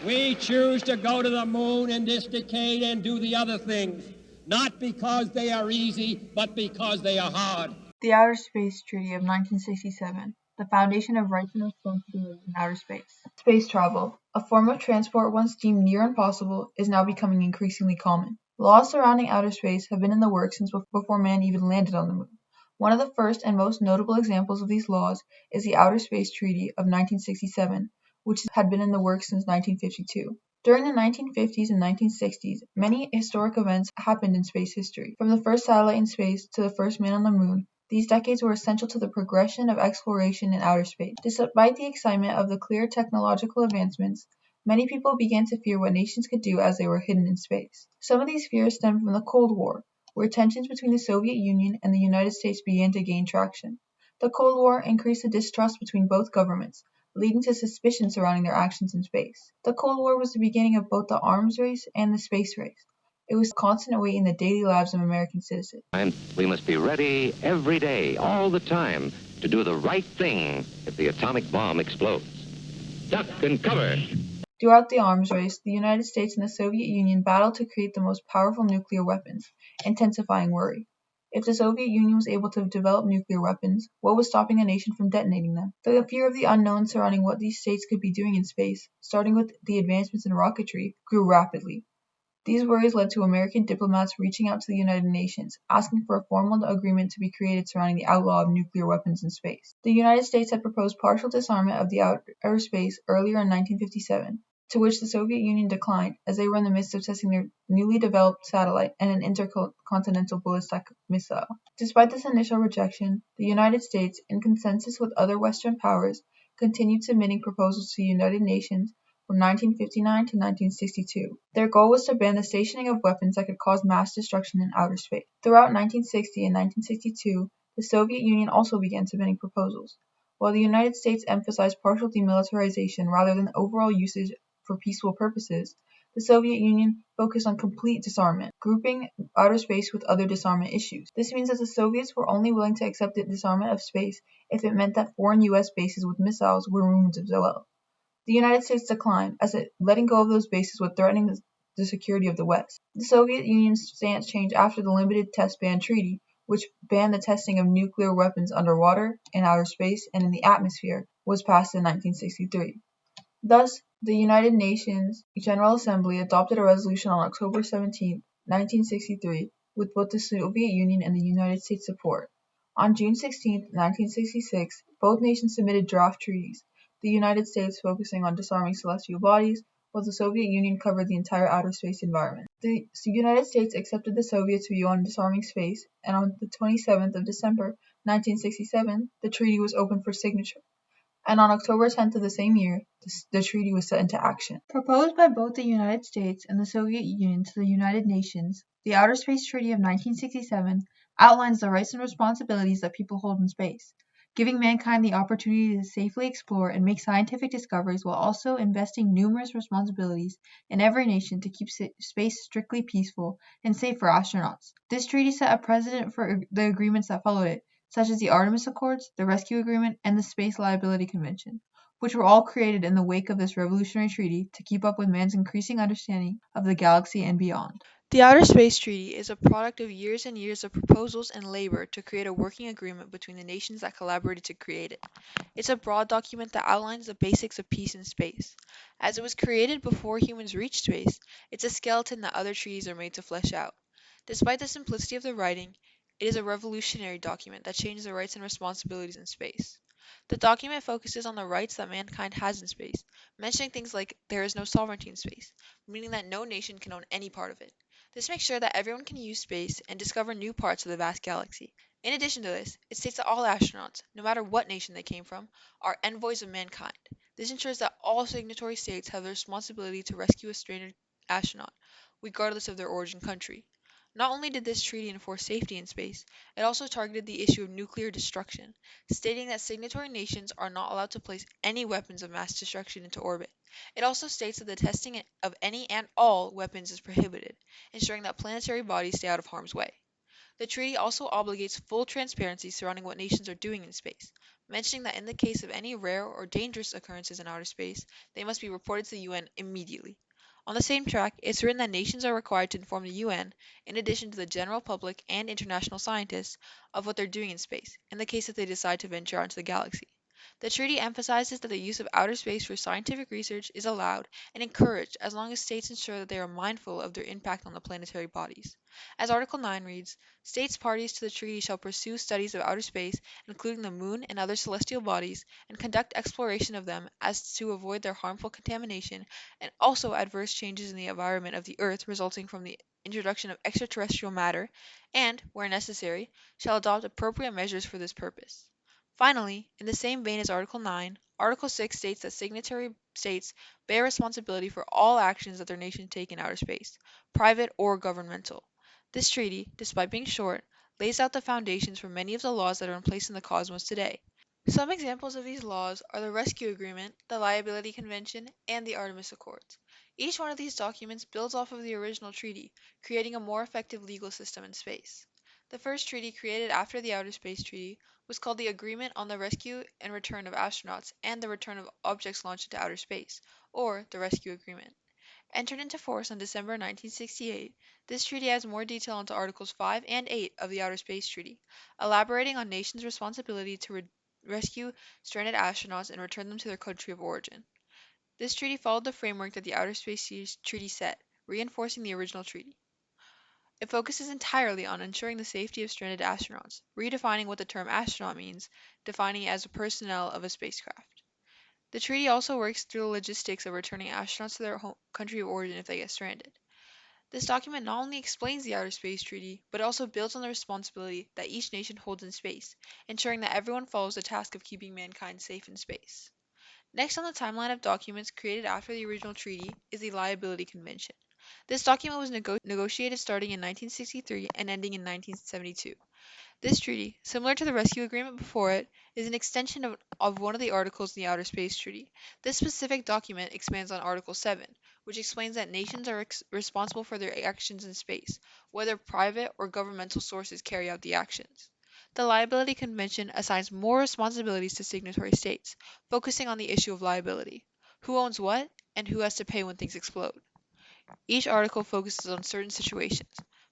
We choose to go to the moon in this decade and do the other things, not because they are easy, but because they are hard. The Outer Space Treaty of 1967, the foundation of rights and responsibilities in outer space. Space travel, a form of transport once deemed near impossible, is now becoming increasingly common. Laws surrounding outer space have been in the works since before man even landed on the moon. One of the first and most notable examples of these laws is the Outer Space Treaty of 1967, which had been in the works since 1952. During the 1950s and 1960s, many historic events happened in space history. From the first satellite in space to the first man on the moon, these decades were essential to the progression of exploration in outer space. Despite the excitement of the clear technological advancements, many people began to fear what nations could do as they were hidden in space. Some of these fears stemmed from the Cold War, where tensions between the Soviet Union and the United States began to gain traction. The Cold War increased the distrust between both governments, leading to suspicion surrounding their actions in space. The Cold War was the beginning of both the arms race and the space race. It was a constant weight in the daily lives of American citizens. We must be ready every day, all the time, to do the right thing if the atomic bomb explodes. Duck and cover. Throughout the arms race, the United States and the Soviet Union battled to create the most powerful nuclear weapons, intensifying worry. If the Soviet Union was able to develop nuclear weapons, what was stopping a nation from detonating them? The fear of the unknown surrounding what these states could be doing in space, starting with the advancements in rocketry, grew rapidly. These worries led to American diplomats reaching out to the United Nations, asking for a formal agreement to be created surrounding the outlaw of nuclear weapons in space. The United States had proposed partial disarmament of the outer space earlier in 1957, to which the Soviet Union declined, as they were in the midst of testing their newly developed satellite and an intercontinental ballistic missile. Despite this initial rejection, the United States, in consensus with other Western powers, continued submitting proposals to the United Nations from 1959 to 1962. Their goal was to ban the stationing of weapons that could cause mass destruction in outer space. Throughout 1960 and 1962, the Soviet Union also began submitting proposals. While the United States emphasized partial demilitarization rather than overall usage for peaceful purposes, the Soviet Union focused on complete disarmament, grouping outer space with other disarmament issues. This means that the Soviets were only willing to accept the disarmament of space if it meant that foreign US bases with missiles were removed as well. The United States declined, as letting go of those bases would threaten the security of the West. The Soviet Union's stance changed after the Limited Test Ban Treaty, which banned the testing of nuclear weapons underwater, in outer space, and in the atmosphere, was passed in 1963. Thus, the United Nations General Assembly adopted a resolution on October 17, 1963, with both the Soviet Union and the United States support. On June 16, 1966, both nations submitted draft treaties, the United States focusing on disarming celestial bodies, while the Soviet Union covered the entire outer space environment. The United States accepted the Soviets' view on disarming space, and on the 27th of December, 1967, the treaty was opened for signature. And on October 10th of the same year, the treaty was set into action. Proposed by both the United States and the Soviet Union to the United Nations, the Outer Space Treaty of 1967 outlines the rights and responsibilities that people hold in space, giving mankind the opportunity to safely explore and make scientific discoveries while also investing numerous responsibilities in every nation to keep space strictly peaceful and safe for astronauts. This treaty set a precedent for the agreements that followed it, such as the Artemis Accords, the Rescue Agreement, and the Space Liability Convention, which were all created in the wake of this revolutionary treaty to keep up with man's increasing understanding of the galaxy and beyond. The Outer Space Treaty is a product of years and years of proposals and labor to create a working agreement between the nations that collaborated to create it. It's a broad document that outlines the basics of peace in space. As it was created before humans reached space, it's a skeleton that other treaties are made to flesh out. Despite the simplicity of the writing, it is a revolutionary document that changes the rights and responsibilities in space. The document focuses on the rights that mankind has in space, mentioning things like there is no sovereignty in space, meaning that no nation can own any part of it. This makes sure that everyone can use space and discover new parts of the vast galaxy. In addition to this, it states that all astronauts, no matter what nation they came from, are envoys of mankind. This ensures that all signatory states have the responsibility to rescue a stranded astronaut, regardless of their origin country. Not only did this treaty enforce safety in space, it also targeted the issue of nuclear destruction, stating that signatory nations are not allowed to place any weapons of mass destruction into orbit. It also states that the testing of any and all weapons is prohibited, ensuring that planetary bodies stay out of harm's way. The treaty also obligates full transparency surrounding what nations are doing in space, mentioning that in the case of any rare or dangerous occurrences in outer space, they must be reported to the UN immediately. On the same track, it's written that nations are required to inform the UN, in addition to the general public and international scientists, of what they're doing in space, in the case that they decide to venture out into the galaxy. The treaty emphasizes that the use of outer space for scientific research is allowed and encouraged as long as states ensure that they are mindful of their impact on the planetary bodies. As Article 9 reads, states parties to the treaty shall pursue studies of outer space, including the moon and other celestial bodies, and conduct exploration of them as to avoid their harmful contamination and also adverse changes in the environment of the Earth resulting from the introduction of extraterrestrial matter, and, where necessary, shall adopt appropriate measures for this purpose. Finally, in the same vein as Article 9, Article 6 states that signatory states bear responsibility for all actions that their nations take in outer space, private or governmental. This treaty, despite being short, lays out the foundations for many of the laws that are in place in the cosmos today. Some examples of these laws are the Rescue Agreement, the Liability Convention, and the Artemis Accords. Each one of these documents builds off of the original treaty, creating a more effective legal system in space. The first treaty created after the Outer Space Treaty was called the Agreement on the Rescue and Return of Astronauts and the Return of Objects Launched into Outer Space, or the Rescue Agreement. Entered into force on December 1968, this treaty adds more detail into Articles 5 and 8 of the Outer Space Treaty, elaborating on nations' responsibility to rescue stranded astronauts and return them to their country of origin. This treaty followed the framework that the Outer Space Treaty set, reinforcing the original treaty. It focuses entirely on ensuring the safety of stranded astronauts, redefining what the term astronaut means, defining it as a personnel of a spacecraft. The treaty also works through the logistics of returning astronauts to their country of origin if they get stranded. This document not only explains the Outer Space Treaty, but also builds on the responsibility that each nation holds in space, ensuring that everyone follows the task of keeping mankind safe in space. Next on the timeline of documents created after the original treaty is the Liability Convention. This document was negotiated starting in 1963 and ending in 1972. This treaty, similar to the rescue agreement before it, is an extension of one of the articles in the Outer Space Treaty. This specific document expands on Article 7, which explains that nations are responsible for their actions in space, whether private or governmental sources carry out the actions. The Liability Convention assigns more responsibilities to signatory states, focusing on the issue of liability. Who owns what, and who has to pay when things explode. Each article focuses on certain situations.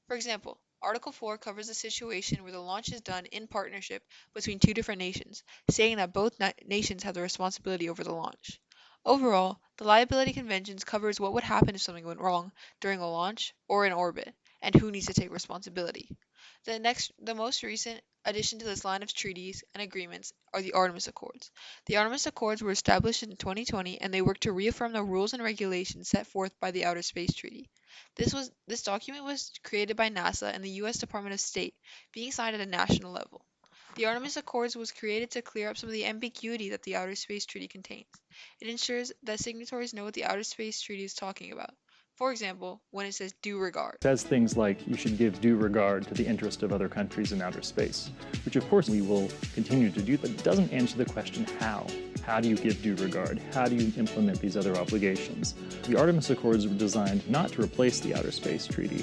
For example, Article 4 covers a situation where the launch is done in partnership between two different nations, stating that both nations have the responsibility over the launch. Overall, the Liability Conventions covers what would happen if something went wrong during a launch or in orbit, and who needs to take responsibility. The most recent addition to this line of treaties and agreements are the Artemis Accords. The Artemis Accords were established in 2020 and they work to reaffirm the rules and regulations set forth by the Outer Space Treaty. This document was created by NASA and the US Department of State, being signed at a national level. The Artemis Accords was created to clear up some of the ambiguity that the Outer Space Treaty contains. It ensures that signatories know what the Outer Space Treaty is talking about. For example, when it says due regard. It says things like you should give due regard to the interest of other countries in outer space, which of course we will continue to do, but it doesn't answer the question how. How do you give due regard? How do you implement these other obligations? The Artemis Accords were designed not to replace the Outer Space Treaty,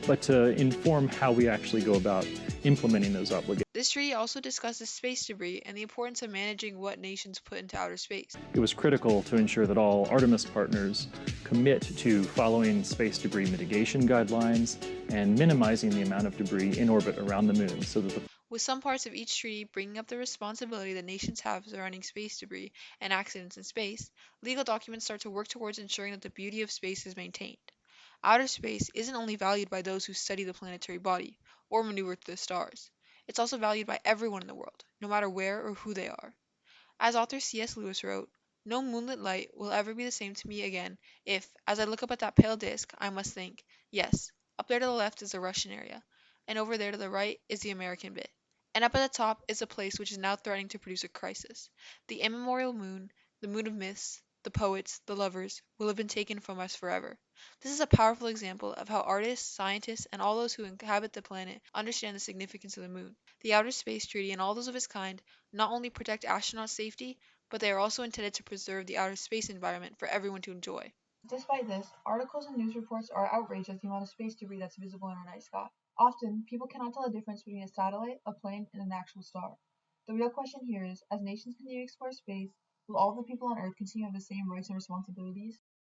but to inform how we actually go about implementing those obligations. This treaty also discusses space debris and the importance of managing what nations put into outer space. It was critical to ensure that all Artemis partners commit to following space debris mitigation guidelines and minimizing the amount of debris in orbit around the moon so that with some parts of each treaty bringing up the responsibility that nations have surrounding space debris and accidents in space, legal documents start to work towards ensuring that the beauty of space is maintained. Outer space isn't only valued by those who study the planetary body or maneuver through the stars. It's also valued by everyone in the world, no matter where or who they are. As author C.S. Lewis wrote, "No moonlit light will ever be the same to me again if, as I look up at that pale disk, I must think, yes, up there to the left is the Russian area, and over there to the right is the American bit. And up at the top is a place which is now threatening to produce a crisis. The immemorial moon, the moon of myths, the poets, the lovers, will have been taken from us forever." This is a powerful example of how artists, scientists, and all those who inhabit the planet understand the significance of the moon. The Outer Space Treaty and all those of its kind not only protect astronaut safety, but they are also intended to preserve the outer space environment for everyone to enjoy. Despite this, articles and news reports are outraged at the amount of space debris that's visible in our night sky. Often, people cannot tell the difference between a satellite, a plane, and an actual star. The real question here is, as nations continue to explore space, will all the people on Earth continue to have the same rights and responsibilities?